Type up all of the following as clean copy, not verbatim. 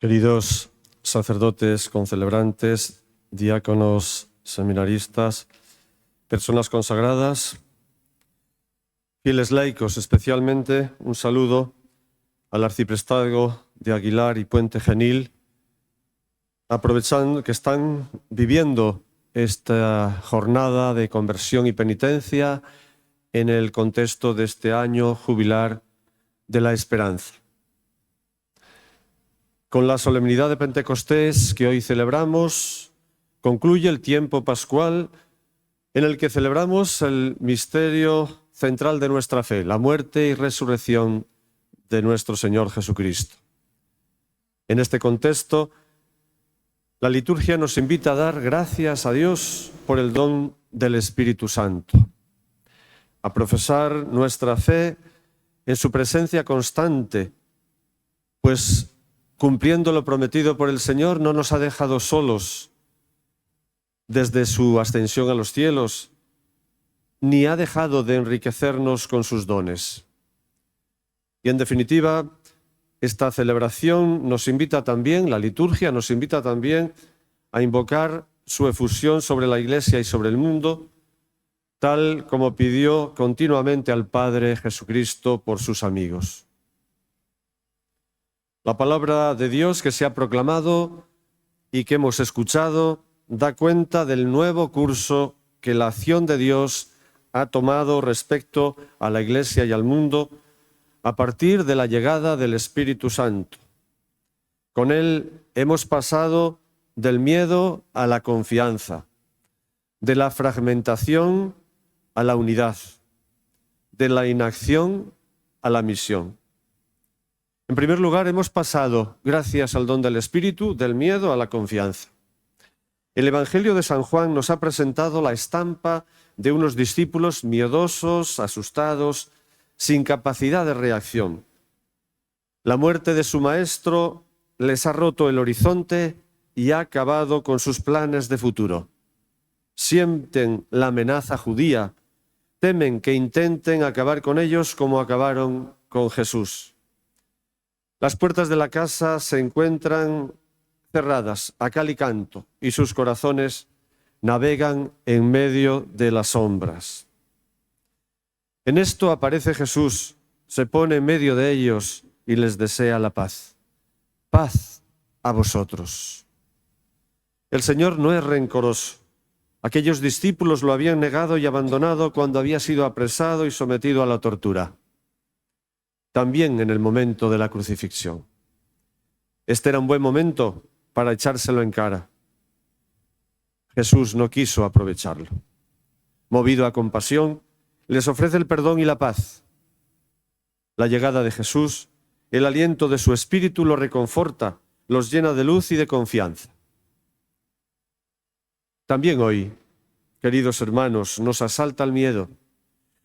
Queridos sacerdotes, concelebrantes, diáconos, seminaristas, personas consagradas, fieles laicos, especialmente un saludo al arciprestazgo de Aguilar y Puente Genil, aprovechando que están viviendo esta jornada de conversión y penitencia en el contexto de este año jubilar de la esperanza. Con la solemnidad de Pentecostés que hoy celebramos, concluye el tiempo pascual en el que celebramos el misterio central de nuestra fe, la muerte y resurrección de nuestro Señor Jesucristo. En este contexto, la liturgia nos invita a dar gracias a Dios por el don del Espíritu Santo, a profesar nuestra fe en su presencia constante, pues cumpliendo lo prometido por el Señor, no nos ha dejado solos desde su ascensión a los cielos, ni ha dejado de enriquecernos con sus dones. Y en definitiva, esta celebración nos invita también, la liturgia nos invita también a invocar su efusión sobre la Iglesia y sobre el mundo, tal como pidió continuamente al Padre Jesucristo por sus amigos. La palabra de Dios que se ha proclamado y que hemos escuchado da cuenta del nuevo curso que la acción de Dios ha tomado respecto a la Iglesia y al mundo a partir de la llegada del Espíritu Santo. Con él hemos pasado del miedo a la confianza, de la fragmentación a la unidad, de la inacción a la misión. En primer lugar, hemos pasado, gracias al don del Espíritu, del miedo a la confianza. El Evangelio de San Juan nos ha presentado la estampa de unos discípulos miedosos, asustados, sin capacidad de reacción. La muerte de su maestro les ha roto el horizonte y ha acabado con sus planes de futuro. Sienten la amenaza judía, temen que intenten acabar con ellos como acabaron con Jesús. Las puertas de la casa se encuentran cerradas a cal y canto y sus corazones navegan en medio de las sombras. En esto aparece Jesús, se pone en medio de ellos y les desea la paz. Paz a vosotros. El Señor no es rencoroso. Aquellos discípulos lo habían negado y abandonado cuando había sido apresado y sometido a la tortura. También en el momento de la crucifixión. Este era un buen momento para echárselo en cara. Jesús no quiso aprovecharlo. Movido a compasión, les ofrece el perdón y la paz. La llegada de Jesús, el aliento de su Espíritu lo reconforta, los llena de luz y de confianza. También hoy, queridos hermanos, nos asalta el miedo.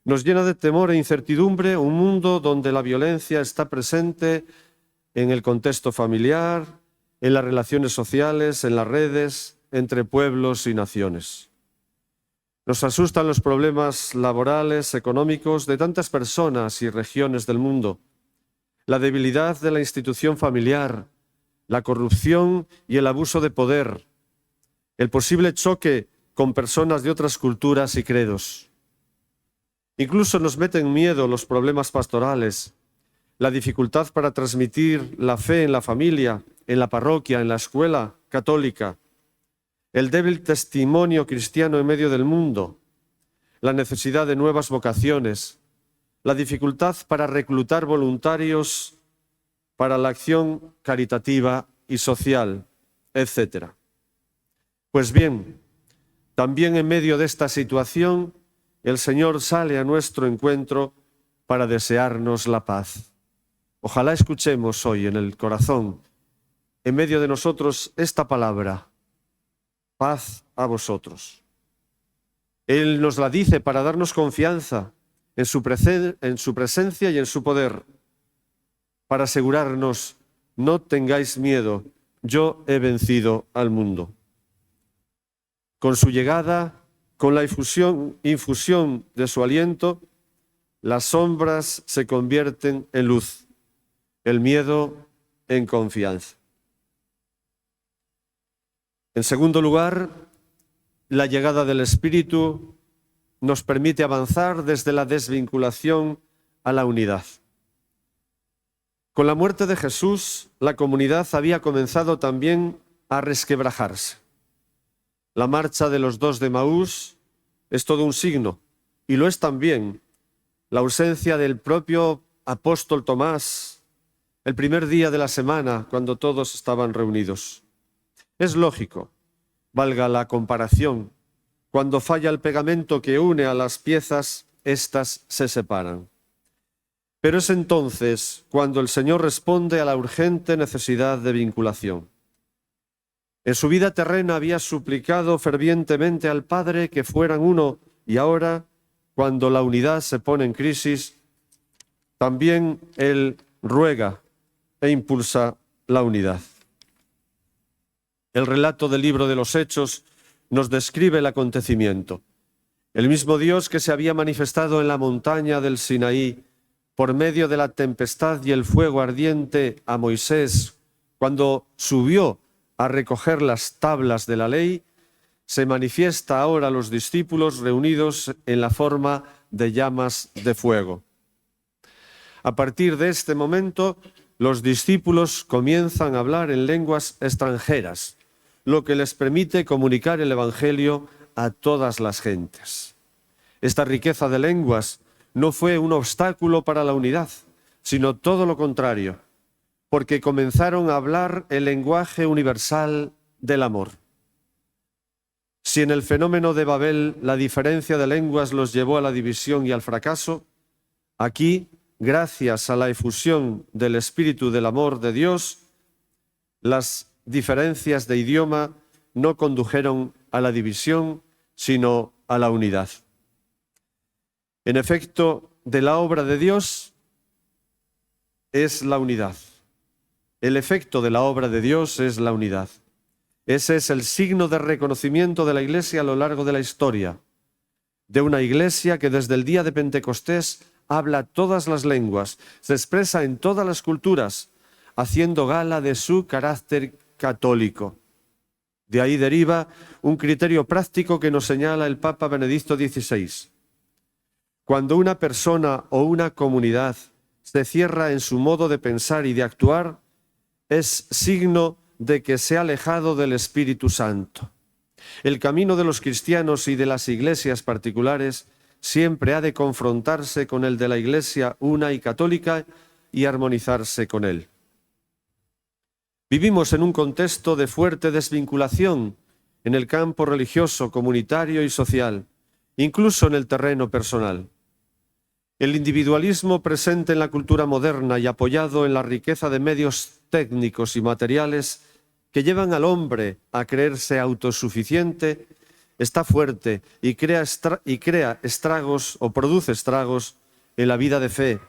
Nos llena de temor e incertidumbre un mundo donde la violencia está presente en el contexto familiar, en las relaciones sociales, en las redes, entre pueblos y naciones. Nos asustan los problemas laborales, económicos de tantas personas y regiones del mundo, la debilidad de la institución familiar, la corrupción y el abuso de poder, el posible choque con personas de otras culturas y credos. Incluso nos meten miedo los problemas pastorales, la dificultad para transmitir la fe en la familia, en la parroquia, en la escuela católica, el débil testimonio cristiano en medio del mundo, la necesidad de nuevas vocaciones, la dificultad para reclutar voluntarios para la acción caritativa y social, etc. Pues bien, también en medio de esta situación, el Señor sale a nuestro encuentro para desearnos la paz. Ojalá escuchemos hoy en el corazón, en medio de nosotros, esta palabra, paz a vosotros. Él nos la dice para darnos confianza en su presencia y en su poder, para asegurarnos, no tengáis miedo, yo he vencido al mundo. Con su llegada, con la infusión de su aliento, las sombras se convierten en luz, el miedo en confianza. En segundo lugar, la llegada del Espíritu nos permite avanzar desde la desvinculación a la unidad. Con la muerte de Jesús, la comunidad había comenzado también a resquebrajarse. La marcha de los dos de Emaús es todo un signo, y lo es también la ausencia del propio apóstol Tomás el primer día de la semana, cuando todos estaban reunidos. Es lógico, valga la comparación, cuando falla el pegamento que une a las piezas, éstas se separan. Pero es entonces cuando el Señor responde a la urgente necesidad de vinculación. En su vida terrena había suplicado fervientemente al Padre que fueran uno, y ahora, cuando la unidad se pone en crisis, también Él ruega e impulsa la unidad. El relato del libro de los Hechos nos describe el acontecimiento. El mismo Dios que se había manifestado en la montaña del Sinaí por medio de la tempestad y el fuego ardiente a Moisés cuando subió a recoger las tablas de la ley, se manifiesta ahora a los discípulos reunidos en la forma de llamas de fuego. A partir de este momento, los discípulos comienzan a hablar en lenguas extranjeras, lo que les permite comunicar el Evangelio a todas las gentes. Esta riqueza de lenguas no fue un obstáculo para la unidad, sino todo lo contrario, porque comenzaron a hablar el lenguaje universal del amor. Si en el fenómeno de Babel la diferencia de lenguas los llevó a la división y al fracaso, aquí, gracias a la efusión del espíritu del amor de Dios, las diferencias de idioma no condujeron a la división, sino a la unidad. En efecto, de la obra de Dios es la unidad. El efecto de la obra de Dios es la unidad. Ese es el signo de reconocimiento de la Iglesia a lo largo de la historia, de una Iglesia que desde el día de Pentecostés habla todas las lenguas, se expresa en todas las culturas, haciendo gala de su carácter católico. De ahí deriva un criterio práctico que nos señala el Papa Benedicto XVI. Cuando una persona o una comunidad se cierra en su modo de pensar y de actuar, es signo de que se ha alejado del Espíritu Santo. El camino de los cristianos y de las iglesias particulares siempre ha de confrontarse con el de la Iglesia una y católica y armonizarse con él. Vivimos en un contexto de fuerte desvinculación en el campo religioso, comunitario y social, incluso en el terreno personal. El individualismo presente en la cultura moderna y apoyado en la riqueza de medios técnicos y materiales que llevan al hombre a creerse autosuficiente, está fuerte y crea estragos o produce estragos en la vida de fe,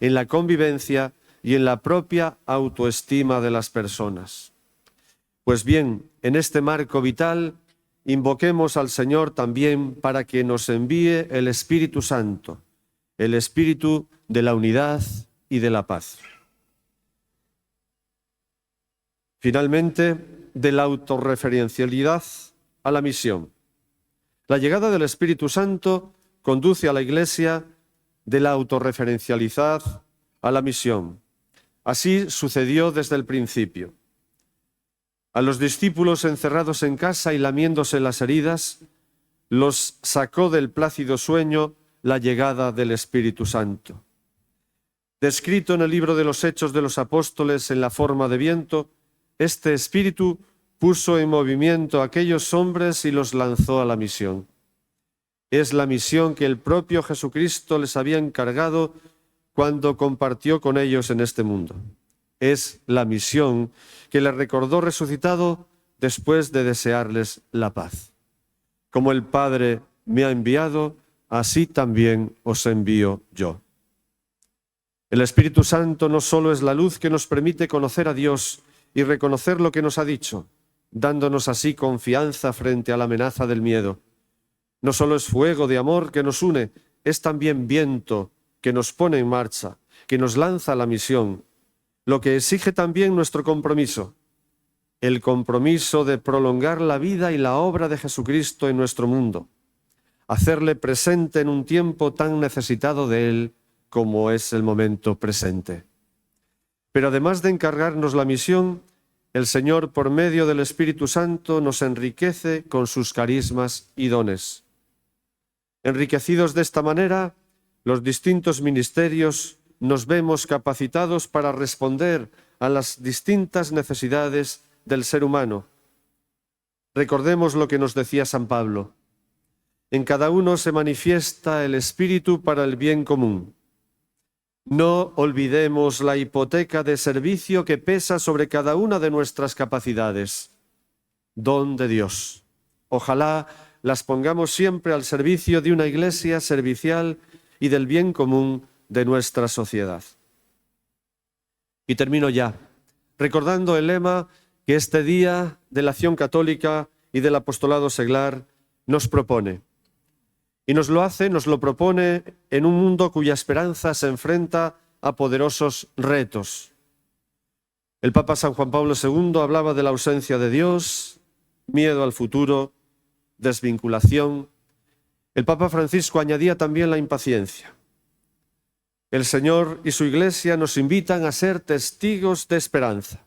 en la convivencia y en la propia autoestima de las personas. Pues bien, en este marco vital, invoquemos al Señor también para que nos envíe el Espíritu Santo, el espíritu de la unidad y de la paz. Finalmente, de la autorreferencialidad a la misión. La llegada del Espíritu Santo conduce a la Iglesia de la autorreferencialidad a la misión. Así sucedió desde el principio. A los discípulos encerrados en casa y lamiéndose las heridas, los sacó del plácido sueño la llegada del Espíritu Santo. Descrito en el libro de los Hechos de los Apóstoles en la forma de viento, este Espíritu puso en movimiento a aquellos hombres y los lanzó a la misión. Es la misión que el propio Jesucristo les había encargado cuando compartió con ellos en este mundo. Es la misión que les recordó resucitado después de desearles la paz. Como el Padre me ha enviado, así también os envío yo. El Espíritu Santo no solo es la luz que nos permite conocer a Dios y reconocer lo que nos ha dicho, dándonos así confianza frente a la amenaza del miedo. No solo es fuego de amor que nos une, es también viento que nos pone en marcha, que nos lanza a la misión, lo que exige también nuestro compromiso. el compromiso de prolongar la vida y la obra de Jesucristo en nuestro mundo, hacerle presente en un tiempo tan necesitado de Él como es el momento presente. Pero además de encargarnos la misión, el Señor, por medio del Espíritu Santo, nos enriquece con sus carismas y dones. Enriquecidos de esta manera, los distintos ministerios nos vemos capacitados para responder a las distintas necesidades del ser humano. Recordemos lo que nos decía San Pablo: en cada uno se manifiesta el Espíritu para el bien común. No olvidemos la hipoteca de servicio que pesa sobre cada una de nuestras capacidades. Don de Dios. Ojalá las pongamos siempre al servicio de una iglesia servicial y del bien común de nuestra sociedad. Y termino ya, recordando el lema que este Día de la Acción Católica y del Apostolado Seglar nos propone. Y nos lo propone en un mundo cuya esperanza se enfrenta a poderosos retos. El Papa San Juan Pablo II hablaba de la ausencia de Dios, miedo al futuro, desvinculación. El Papa Francisco añadía también la impaciencia. El Señor y su Iglesia nos invitan a ser testigos de esperanza.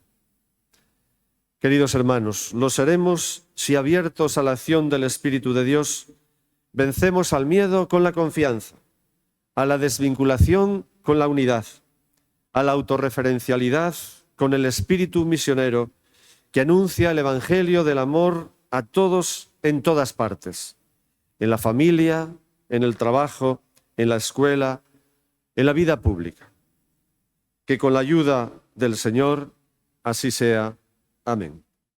Queridos hermanos, lo seremos si, abiertos a la acción del Espíritu de Dios, vencemos al miedo con la confianza, a la desvinculación con la unidad, a la autorreferencialidad con el espíritu misionero que anuncia el Evangelio del amor a todos en todas partes, en la familia, en el trabajo, en la escuela, en la vida pública. Que con la ayuda del Señor así sea. Amén.